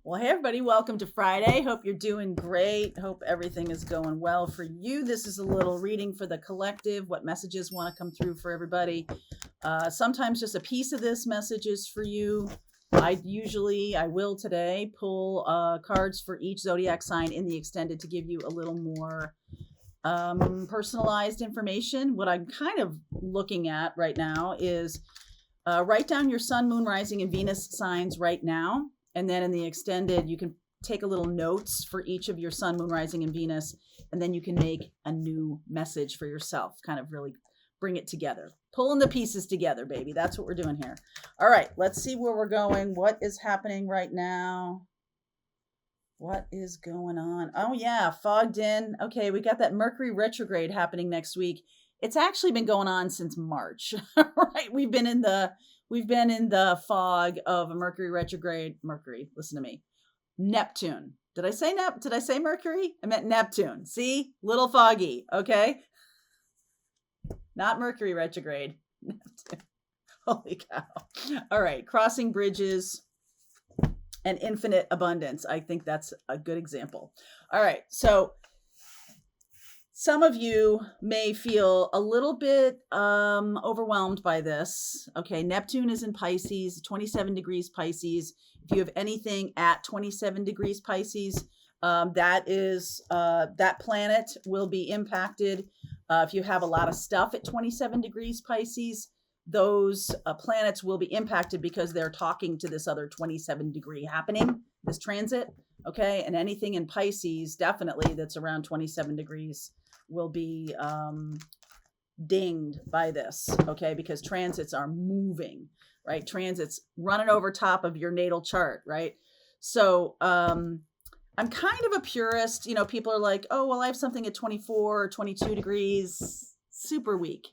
Well, hey, everybody, welcome to Friday. Hope you're doing great. Hope everything is going well for you. This is a little reading for the collective, what messages want to come through for everybody. Sometimes just a piece of this message is for you. I will today pull cards for each zodiac sign in the extended to give you a little more personalized information. What I'm kind of looking at right now is write down your sun, moon, rising, and Venus signs right now. And then in the extended, you can take a little notes for each of your sun, moon, rising, and Venus. And then you can make a new message for yourself, kind of really bring it together. Pulling the pieces together, baby. That's what we're doing here. All right, let's see where we're going. What is happening right now? What is going on? Oh, yeah, fogged in. Okay, we got that Mercury Retrograde happening next week. It's actually been going on since March, right? We've been in the fog of a Mercury retrograde. Mercury, listen to me. Neptune. Did I say Mercury? I meant Neptune. See? Little foggy, okay? Not Mercury retrograde. Neptune. Holy cow. All right, crossing bridges and infinite abundance. I think that's a good example. All right, so some of you may feel a little bit overwhelmed by this. Okay, Neptune is in Pisces, 27 degrees Pisces. If you have anything at 27 degrees Pisces, that planet will be impacted. If you have a lot of stuff at 27 degrees Pisces, those planets will be impacted because they're talking to this other 27 degree happening, this transit. Okay, and anything in Pisces, definitely that's around 27 degrees will be dinged by this, okay? Because transits are moving, right? Transits running over top of your natal chart, right? So I'm kind of a purist. You know, people are like, oh, well, I have something at 24 or 22 degrees, super weak.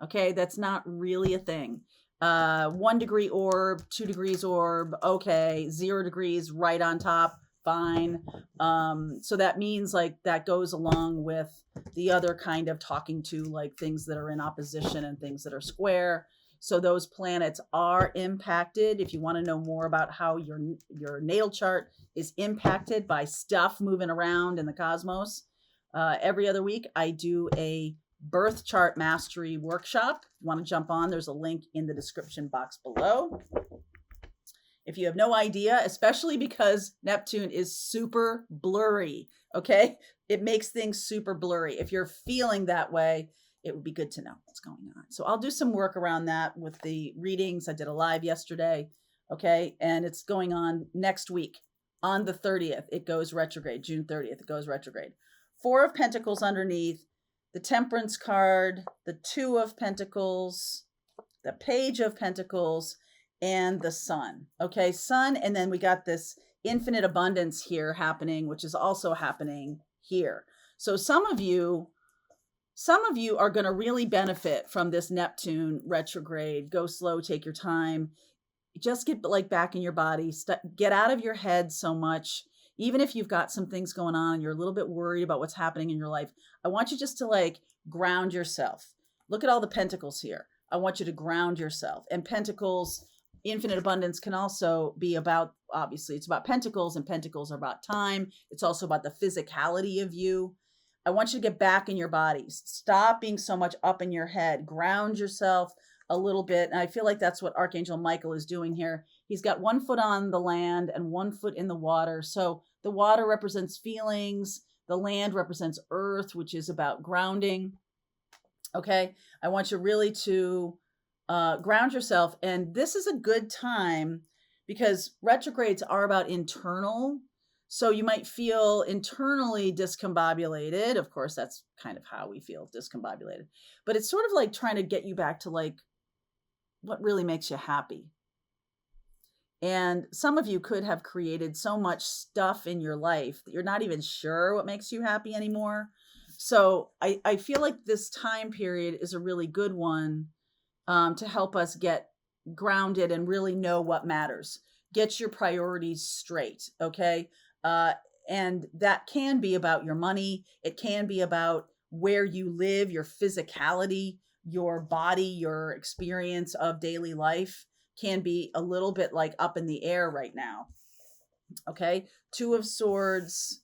Okay, that's not really a thing. 1 degree orb, 2 degrees orb, okay, 0 degrees right on top, fine. So that means like that goes along with the other kind of talking to, like things that are in opposition and things that are square. So those planets are impacted. If you want to know more about how your natal chart is impacted by stuff moving around in the cosmos, every other week I do a birth chart mastery workshop. If you want to jump on, there's a link in the description box below. If you have no idea, especially because Neptune is super blurry, okay? It makes things super blurry. If you're feeling that way, it would be good to know what's going on. So I'll do some work around that with the readings. I did a live yesterday, okay? And it's going on next week on the 30th. It goes retrograde, June 30th, it goes retrograde. 4 of Pentacles underneath, the Temperance card, the 2 of Pentacles, the Page of Pentacles, and the Sun. Okay, Sun, and then we got this infinite abundance here happening, which is also happening here. So some of you are going to really benefit from this Neptune retrograde. Go slow, take your time. Just get like back in your body, get out of your head so much. Even if you've got some things going on and you're a little bit worried about what's happening in your life, I want you just to like ground yourself. Look at all the pentacles here. I want you to ground yourself. And pentacles, infinite abundance can also be about, obviously, it's about pentacles, and pentacles are about time. It's also about the physicality of you. I want you to get back in your bodies. Stop being so much up in your head. Ground yourself a little bit. And I feel like that's what Archangel Michael is doing here. He's got 1 foot on the land and 1 foot in the water. So the water represents feelings. The land represents earth, which is about grounding. Okay. I want you really to ground yourself. And this is a good time because retrogrades are about internal. So you might feel internally discombobulated. Of course, that's kind of how we feel, discombobulated. But it's sort of like trying to get you back to like what really makes you happy. And some of you could have created so much stuff in your life that you're not even sure what makes you happy anymore. So I feel like this time period is a really good one to help us get grounded and really know what matters. Get your priorities straight, okay? And that can be about your money. It can be about where you live, your physicality, your body, your experience of daily life can be a little bit like up in the air right now. Okay. Two of Swords,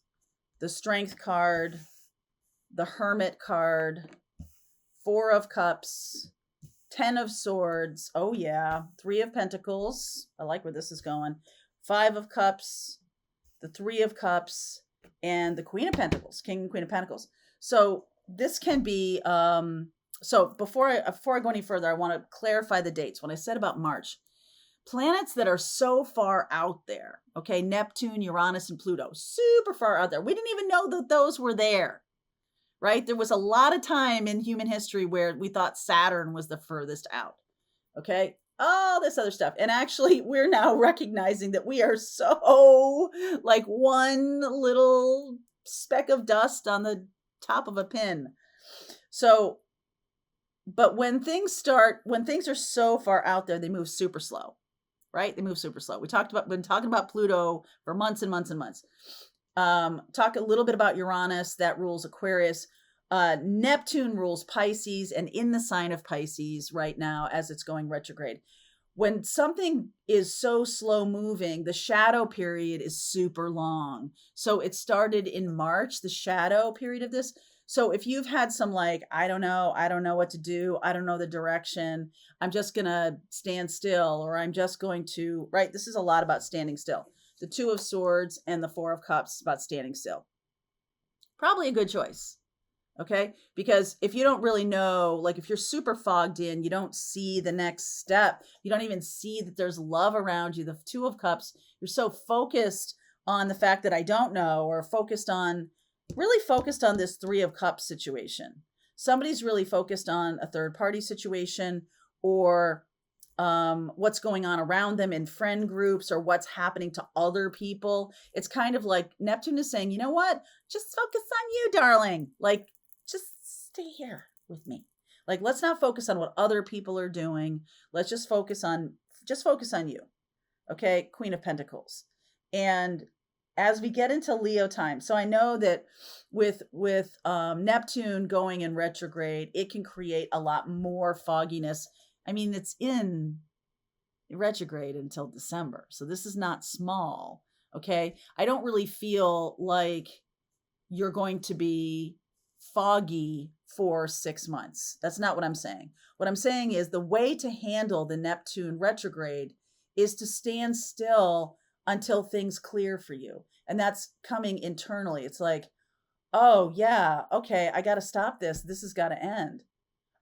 the Strength card, the Hermit card, Four of Cups, 10 of Swords. Oh, yeah. Three of Pentacles. I like where this is going. Five of Cups, the Three of Cups, and the Queen of Pentacles, King and Queen of Pentacles. So this can be, so before I go any further, I want to clarify the dates. When I said about March, planets that are so far out there, okay, Neptune, Uranus, and Pluto, super far out there. We didn't even know that those were there, right? There was a lot of time in human history where we thought Saturn was the furthest out, okay? All this other stuff. And actually, we're now recognizing that we are so like one little speck of dust on the top of a pin. So, but when things are so far out there, they move super slow, right? They move super slow. Been talking about Pluto for months and months and months. Talk a little bit about Uranus that rules Aquarius. Neptune rules Pisces, and in the sign of Pisces right now as it's going retrograde. When something is so slow moving, the shadow period is super long. So it started in March, the shadow period of this. So if you've had some like, I don't know what to do, I don't know the direction, I'm just going to stand still, or I'm just going to, right? This is a lot about standing still. The Two of Swords and the Four of Cups about standing still. Probably a good choice. Okay. Because if you don't really know, like if you're super fogged in, you don't see the next step. You don't even see that there's love around you. The Two of Cups, you're so focused on the fact that I don't know, or really focused on this Three of Cups situation. Somebody's really focused on a third party situation, or what's going on around them in friend groups, or what's happening to other people. It's kind of like Neptune is saying, you know what? Just focus on you, darling. Like, just stay here with me. Like, let's not focus on what other people are doing. Let's just focus on you. Okay. Queen of Pentacles. And as we get into Leo time, so I know that with Neptune going in retrograde, it can create a lot more fogginess. I mean, it's in retrograde until December. So this is not small. Okay. I don't really feel like you're going to be foggy for 6 months. That's not what I'm saying. What I'm saying is the way to handle the Neptune retrograde is to stand still until things clear for you. And that's coming internally. It's like, oh yeah, okay, I got to stop this. This has got to end.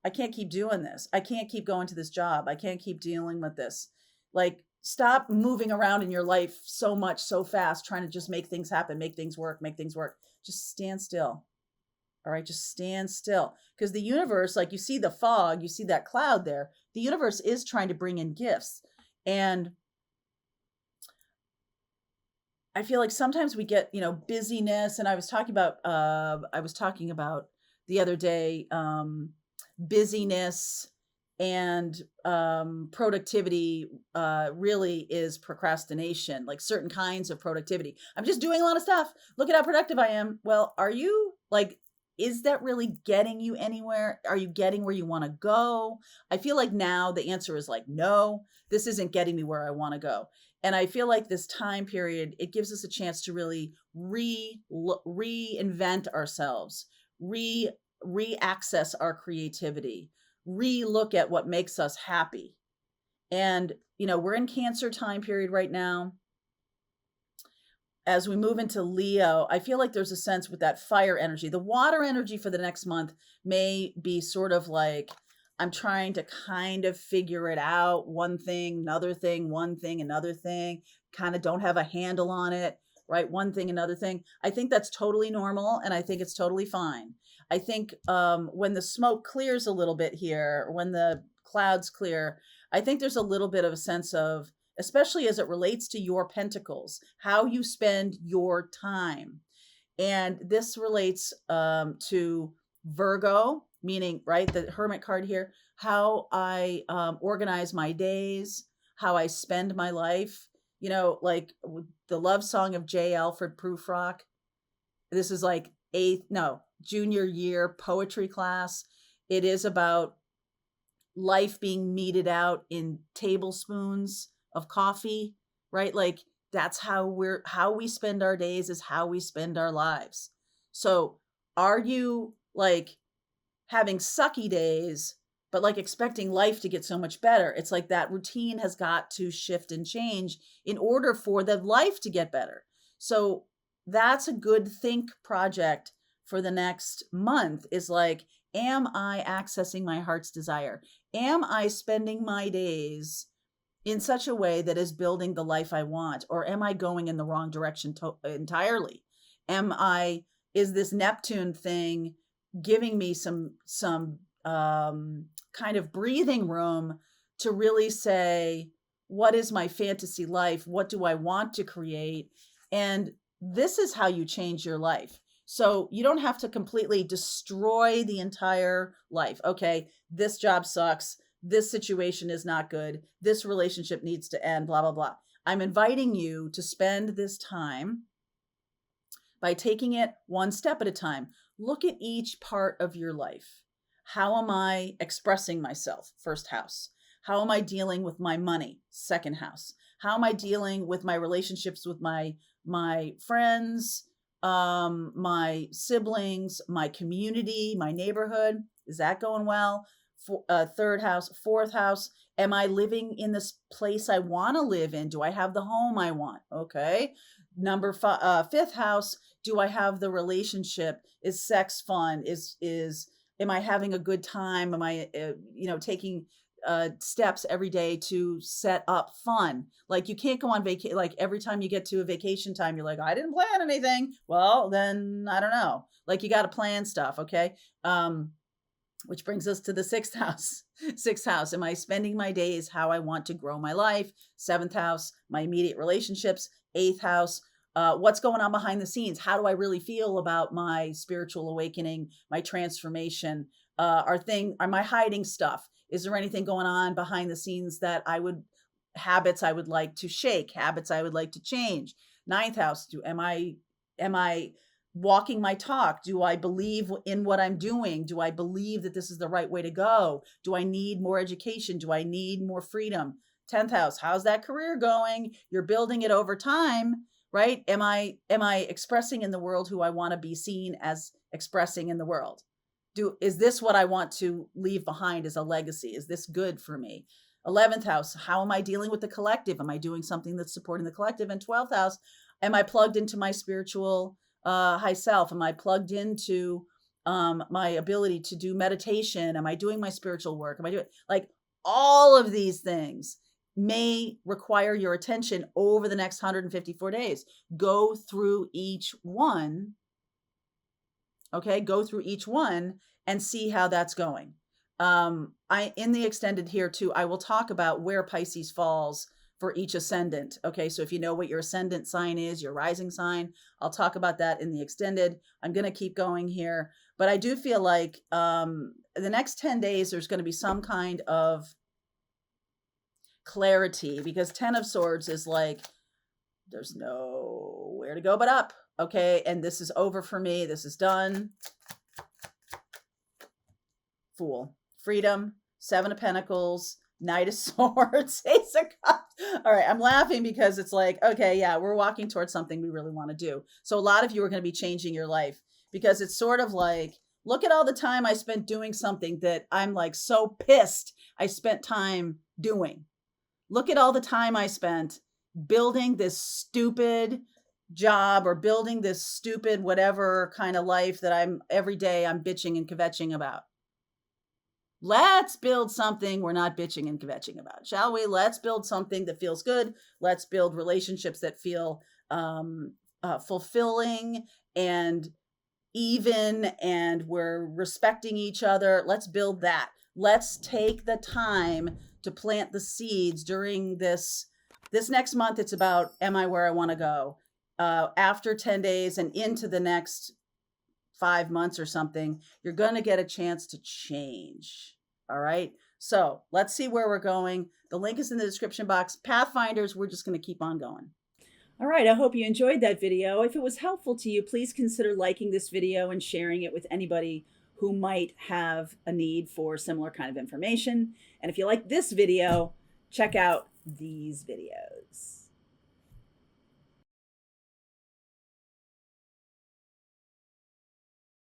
I can't keep doing this. I can't keep going to this job. I can't keep dealing with this. Like, stop moving around in your life so much, so fast, trying to just make things happen, make things work. Just stand still. All right, just stand still. Because the universe, like you see the fog, you see that cloud there, the universe is trying to bring in gifts. And I feel like sometimes we get, busyness. And I was talking about the other day, busyness and productivity really is procrastination, like certain kinds of productivity. I'm just doing a lot of stuff. Look at how productive I am. Well, are you like, is that really getting you anywhere? Are you getting where you want to go? I feel like now the answer is like, no, this isn't getting me where I want to go. And I feel like this time period, it gives us a chance to really reinvent ourselves, re-access our creativity, re-look at what makes us happy. And, we're in Cancer time period right now. As we move into Leo, I feel like there's a sense with that fire energy. The water energy for the next month may be sort of like, I'm trying to kind of figure it out. One thing, another thing, one thing, another thing, kind of don't have a handle on it, right? One thing, another thing. I think that's totally normal. And I think it's totally fine. I think when the smoke clears a little bit here, when the clouds clear, I think there's a little bit of a sense of, especially as it relates to your pentacles, how you spend your time. And this relates to Virgo, meaning, right, the Hermit card here, how I organize my days, how I spend my life, like the love song of J. Alfred Prufrock. This is like junior year poetry class. It is about life being meted out in tablespoons of coffee, right? Like That's how we spend our days is how we spend our lives. So are you like having sucky days, but like expecting life to get so much better? It's like that routine has got to shift and change in order for the life to get better. So that's a good think project for the next month, is like, am I accessing my heart's desire? Am I spending my days in such a way that is building the life I want? Or am I going in the wrong direction entirely? Is this Neptune thing giving me some kind of breathing room to really say, what is my fantasy life? What do I want to create? And this is how you change your life. So you don't have to completely destroy the entire life. Okay, this job sucks. This situation is not good. This relationship needs to end, blah, blah, blah. I'm inviting you to spend this time by taking it one step at a time. Look at each part of your life. How am I expressing myself? First house. How am I dealing with my money? Second house. How am I dealing with my relationships with my friends, my siblings, my community, my neighborhood? Is that going well? Third house. Fourth house. Am I living in this place I want to live in? Do I have the home I want? Okay. Fifth house. Do I have the relationship? Is sex fun? Am I having a good time? Am I, taking steps every day to set up fun? Like, you can't go on vacation. Like, every time you get to a vacation time, you're like, I didn't plan anything. Well, then I don't know. Like, you got to plan stuff. Okay. Which brings us to the sixth house. Sixth house. Am I spending my days how I want to grow my life? Seventh house, my immediate relationships. Eighth house, what's going on behind the scenes? How do I really feel about my spiritual awakening, my transformation? Am I hiding stuff? Is there anything going on behind the scenes habits I would like to shake, habits I would like to change? Ninth house, am I walking my talk? Do I believe in what I'm doing? Do I believe that this is the right way to go? Do I need more education? Do I need more freedom? 10th house, how's that career going? You're building it over time, right? Am I expressing in the world who I want to be seen as expressing in the world? Is this what I want to leave behind as a legacy? Is this good for me? 11th house, how am I dealing with the collective? Am I doing something that's supporting the collective? And 12th house, am I plugged into my spiritual high self? Am I plugged into my ability to do meditation? Am I doing my spiritual work? Am I doing, like, all of these things may require your attention over the next 154 days. Go through each one. Okay, go through each one and see how that's going. In the extended here too, I will talk about where Pisces falls for each ascendant. Okay, so if you know what your ascendant sign is, your rising sign, I'll talk about that in the extended. I'm going to keep going here, but I do feel like the next 10 days, there's going to be some kind of clarity, because 10 of Swords is like, there's nowhere to go but up. Okay, and this is over for me. This is done. Fool. Freedom. Seven of Pentacles. Knight of Swords. Ace of Cups. All right, I'm laughing because it's like, okay, yeah, we're walking towards something we really want to do. So a lot of you are going to be changing your life, because it's sort of like, look at all the time I spent doing something that I'm like so pissed I spent time doing. Look at all the time I spent building this stupid job, or building this stupid whatever kind of life that every day I'm bitching and kvetching about. Let's build something we're not bitching and kvetching about, shall we? Let's build something that feels good. Let's build relationships that feel fulfilling and even, and we're respecting each other. Let's build that. Let's take the time to plant the seeds during this next month. It's about, am I where I want to go? After 10 days and into the next 5 months or something, you're going to get a chance to change. All right. So let's see where we're going. The link is in the description box. Pathfinders, we're just going to keep on going. All right. I hope you enjoyed that video. If it was helpful to you, please consider liking this video and sharing it with anybody who might have a need for similar kind of information. And if you like this video, check out these videos.